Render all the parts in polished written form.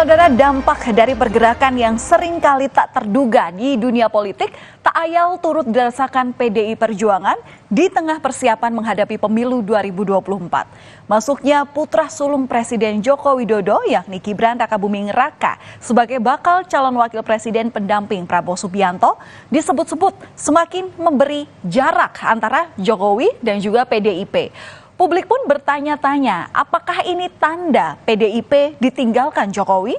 Saudara, dampak dari pergerakan yang seringkali tak terduga di dunia politik tak ayal turut dirasakan PDI Perjuangan di tengah persiapan menghadapi pemilu 2024. Masuknya putra sulung Presiden Joko Widodo yakni Gibran Rakabuming Raka sebagai bakal calon wakil presiden pendamping Prabowo Subianto disebut-sebut semakin memberi jarak antara Jokowi dan juga PDIP. Publik pun bertanya-tanya, apakah ini tanda PDIP ditinggalkan Jokowi?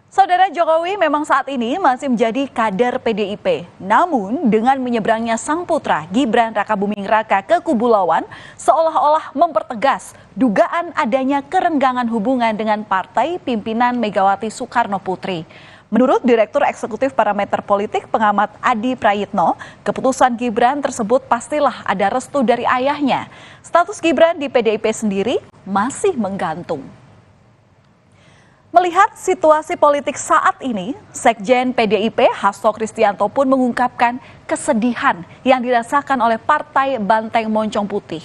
Saudara, Jokowi memang saat ini masih menjadi kader PDIP. Namun dengan menyeberangnya sang putra Gibran Rakabuming Raka ke kubu lawan, seolah-olah mempertegas dugaan adanya kerenggangan hubungan dengan partai pimpinan Megawati Soekarno Putri. Menurut Direktur Eksekutif Parameter Politik Pengamat Adi Prayitno, keputusan Gibran tersebut pastilah ada restu dari ayahnya. Status Gibran di PDIP sendiri masih menggantung. Melihat situasi politik saat ini, Sekjen PDIP Hasto Kristianto pun mengungkapkan kesedihan yang dirasakan oleh Partai Banteng Moncong Putih.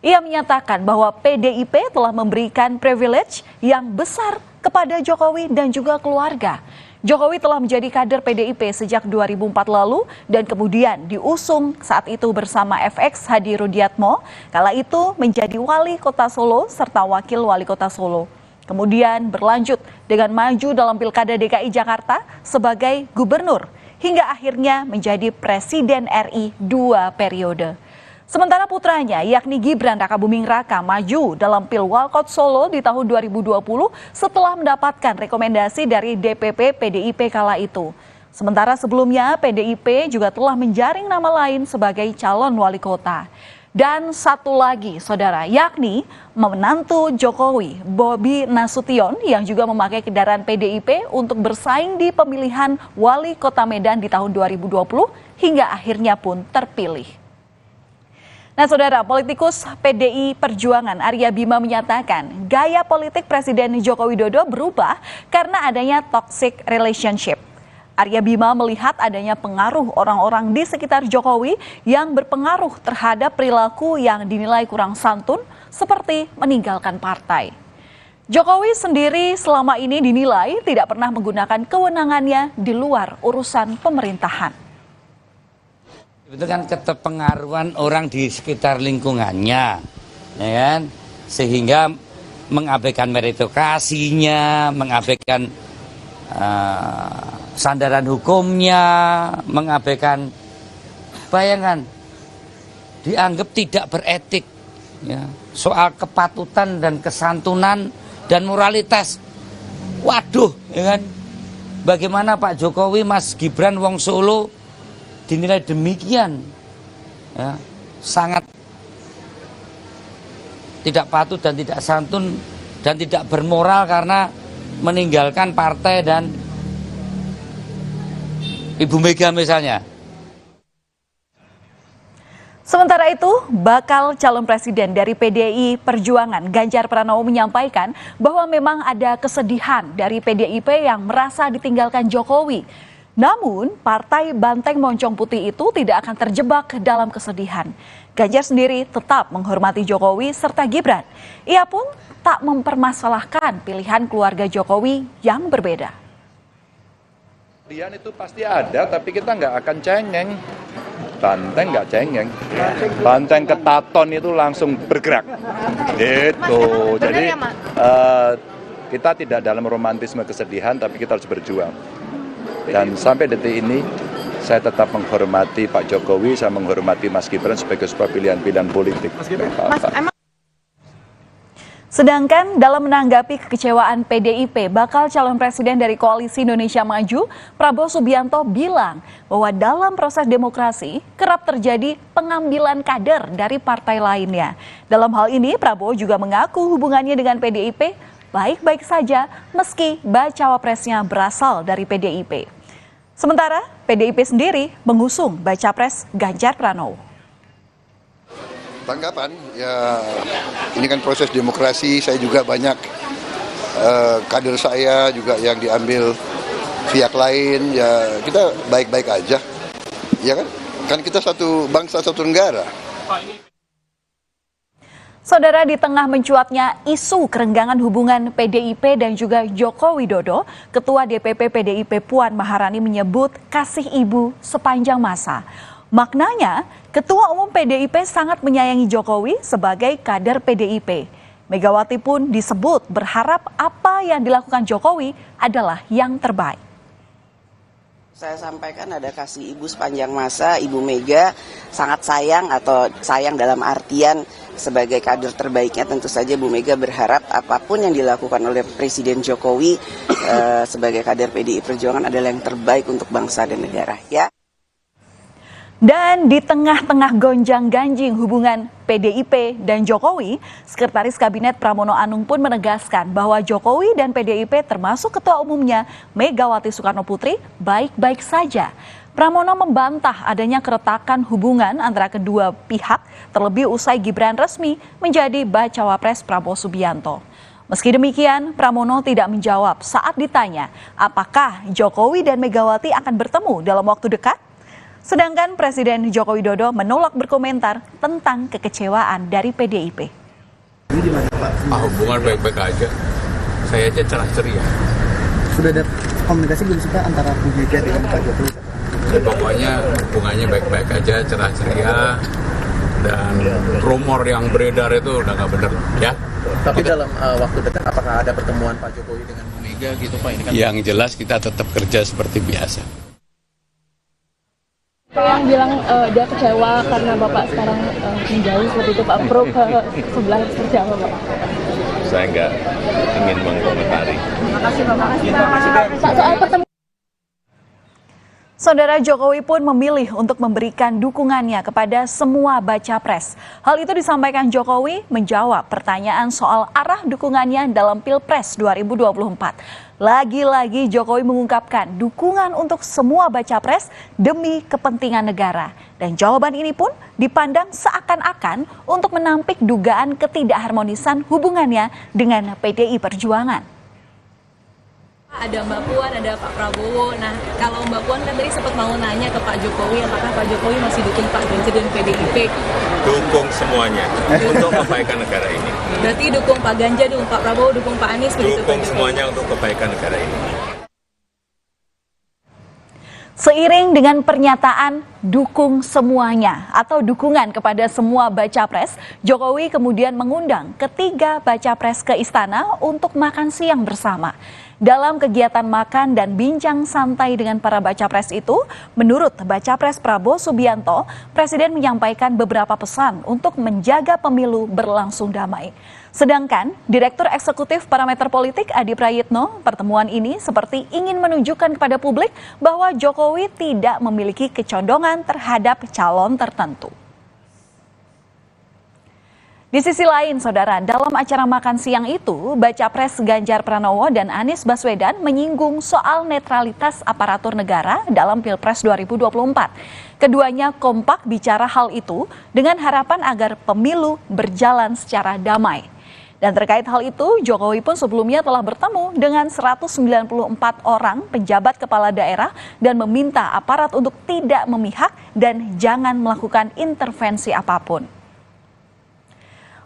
Ia menyatakan bahwa PDIP telah memberikan privilege yang besar kepada Jokowi dan juga keluarga. Jokowi telah menjadi kader PDIP sejak 2004 lalu dan kemudian diusung saat itu bersama FX Hadi Rudiatmo, kala itu menjadi wali kota Solo serta wakil wali kota Solo. Kemudian berlanjut dengan maju dalam Pilkada DKI Jakarta sebagai gubernur hingga akhirnya menjadi Presiden RI 2 periode. Sementara putranya yakni Gibran Rakabuming Raka maju dalam Pilwalkot Solo di tahun 2020 setelah mendapatkan rekomendasi dari DPP PDIP kala itu. Sementara sebelumnya PDIP juga telah menjaring nama lain sebagai calon wali kota. Dan satu lagi saudara, yakni menantu Jokowi Bobi Nasution yang juga memakai kendaraan PDIP untuk bersaing di pemilihan wali kota Medan di tahun 2020 hingga akhirnya pun terpilih. Nah saudara, politikus PDI Perjuangan Arya Bima menyatakan gaya politik Presiden Joko Widodo berubah karena adanya toxic relationship. Arya Bima melihat adanya pengaruh orang-orang di sekitar Jokowi yang berpengaruh terhadap perilaku yang dinilai kurang santun seperti meninggalkan partai. Jokowi sendiri selama ini dinilai tidak pernah menggunakan kewenangannya di luar urusan pemerintahan. Itu kan keterpengaruhan orang di sekitar lingkungannya, ya kan? Sehingga mengabaikan meritokrasinya, mengabaikan sandaran hukumnya, mengabaikan, bayangkan, dianggap tidak beretik, ya. Soal kepatutan dan kesantunan dan moralitas. Waduh, ya kan? Bagaimana Pak Jokowi, Mas Gibran, Wong Solo dinilai demikian, ya, sangat tidak patut dan tidak santun dan tidak bermoral karena meninggalkan partai dan Ibu Mega misalnya. Sementara itu, bakal calon presiden dari PDI Perjuangan Ganjar Pranowo menyampaikan bahwa memang ada kesedihan dari PDIP yang merasa ditinggalkan Jokowi. Namun, Partai Banteng Moncong Putih itu tidak akan terjebak dalam kesedihan. Ganjar sendiri tetap menghormati Jokowi serta Gibran. Ia pun tak mempermasalahkan pilihan keluarga Jokowi yang berbeda. Kesedihan itu pasti ada, tapi kita nggak akan cengeng. Banteng nggak cengeng. Banteng ketaton itu langsung bergerak. Gitu. Jadi kita tidak dalam romantisme kesedihan, tapi kita harus berjuang. Dan sampai detik ini saya tetap menghormati Pak Jokowi, saya menghormati Mas Gibran sebagai sebuah pilihan-pilihan politik. Sedangkan dalam menanggapi kekecewaan PDIP bakal calon presiden dari Koalisi Indonesia Maju, Prabowo Subianto bilang bahwa dalam proses demokrasi kerap terjadi pengambilan kader dari partai lainnya. Dalam hal ini Prabowo juga mengaku hubungannya dengan PDIP baik-baik saja meski bacawa presnya berasal dari PDIP. Sementara PDIP sendiri mengusung baca pres Ganjar Pranowo. Tanggapan, ya ini kan proses demokrasi, saya juga banyak kader saya juga yang diambil pihak lain, ya kita baik-baik aja, ya kan kita satu bangsa satu negara. Saudara, di tengah mencuatnya isu kerenggangan hubungan PDIP dan juga Joko Widodo, Ketua DPP PDIP Puan Maharani menyebut kasih ibu sepanjang masa. Maknanya, Ketua Umum PDIP sangat menyayangi Jokowi sebagai kader PDIP. Megawati pun disebut berharap apa yang dilakukan Jokowi adalah yang terbaik. Saya sampaikan ada kasih ibu sepanjang masa, Ibu Mega sangat sayang atau sayang dalam artian sebagai kader terbaiknya tentu saja Bu Mega berharap apapun yang dilakukan oleh Presiden Jokowi sebagai kader PDI Perjuangan adalah yang terbaik untuk bangsa dan negara. Ya. Dan di tengah-tengah gonjang-ganjing hubungan PDIP dan Jokowi, Sekretaris Kabinet Pramono Anung pun menegaskan bahwa Jokowi dan PDIP termasuk Ketua Umumnya Megawati Soekarno Putri baik-baik saja. Pramono membantah adanya keretakan hubungan antara kedua pihak, terlebih usai Gibran resmi menjadi Bacawa Pres Prabowo Subianto. Meski demikian, Pramono tidak menjawab saat ditanya apakah Jokowi dan Megawati akan bertemu dalam waktu dekat. Sedangkan Presiden Joko Widodo menolak berkomentar tentang kekecewaan dari PDIP. Hubungan baik-baik aja. Saya aja cerah ceria. Sudah ada komunikasi belum sih Pak antara Bu Mega dengan Pak Jokowi? Pokoknya hubungannya baik-baik aja, cerah ceria. Dan rumor yang beredar itu udah nggak bener, ya. Tapi dalam waktu dekat apakah ada pertemuan Pak Jokowi dengan Bu Mega gitu Pak? Ini kan Yang jelas kita tetap kerja seperti biasa. Yang bilang dia kecewa karena Bapak sekarang menjauh seperti itu, Pak. Pro ke sebelah seperti apa, Pak? Saya nggak ingin mengomentari. Terima kasih, Pak. Pak, soal pertemuan. Saudara, Jokowi pun memilih untuk memberikan dukungannya kepada semua baca pres. Hal itu disampaikan Jokowi menjawab pertanyaan soal arah dukungannya dalam Pilpres 2024. Lagi-lagi Jokowi mengungkapkan dukungan untuk semua baca pres demi kepentingan negara. Dan jawaban ini pun dipandang seakan-akan untuk menampik dugaan ketidakharmonisan hubungannya dengan PDI Perjuangan. Ada Mbak Puan, ada Pak Prabowo. Nah, kalau Mbak Puan kan tadi sempat mau nanya ke Pak Jokowi, apakah Pak Jokowi masih dukung Pak Ganjar dan PDIP? Dukung semuanya untuk kebaikan negara ini. Berarti dukung Pak Ganjar, dukung Pak Prabowo, dukung Pak Anies, begitu Pak Dukung Jokowi? semuanya untuk kebaikan negara ini. Seiring dengan pernyataan dukung semuanya atau dukungan kepada semua baca pres, Jokowi kemudian mengundang ketiga baca pres ke istana untuk makan siang bersama. Dalam kegiatan makan dan bincang santai dengan para baca pres itu, menurut baca pres Prabowo Subianto, Presiden menyampaikan beberapa pesan untuk menjaga pemilu berlangsung damai. Sedangkan Direktur Eksekutif Parameter Politik Adi Prayitno, pertemuan ini seperti ingin menunjukkan kepada publik bahwa Jokowi tidak memiliki kecondongan terhadap calon tertentu. Di sisi lain, saudara, dalam acara makan siang itu, baca pres Ganjar Pranowo dan Anies Baswedan menyinggung soal netralitas aparatur negara dalam Pilpres 2024. Keduanya kompak bicara hal itu dengan harapan agar pemilu berjalan secara damai. Dan terkait hal itu, Jokowi pun sebelumnya telah bertemu dengan 194 orang pejabat kepala daerah dan meminta aparat untuk tidak memihak dan jangan melakukan intervensi apapun.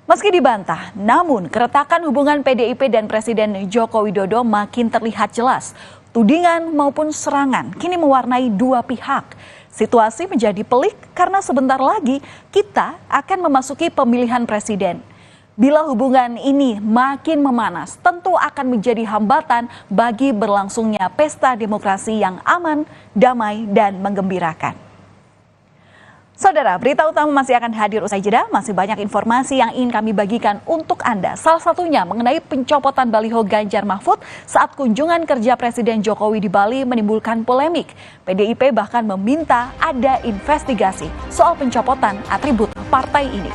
Meski dibantah, namun keretakan hubungan PDIP dan Presiden Joko Widodo makin terlihat jelas. Tudingan maupun serangan kini mewarnai dua pihak. Situasi menjadi pelik karena sebentar lagi kita akan memasuki pemilihan presiden. Bila hubungan ini makin memanas, tentu akan menjadi hambatan bagi berlangsungnya pesta demokrasi yang aman, damai, dan menggembirakan. Saudara, berita utama masih akan hadir usai jeda. Masih banyak informasi yang ingin kami bagikan untuk Anda. Salah satunya mengenai pencopotan baliho Ganjar Mahfud saat kunjungan kerja Presiden Jokowi di Bali menimbulkan polemik. PDIP bahkan meminta ada investigasi soal pencopotan atribut partai ini.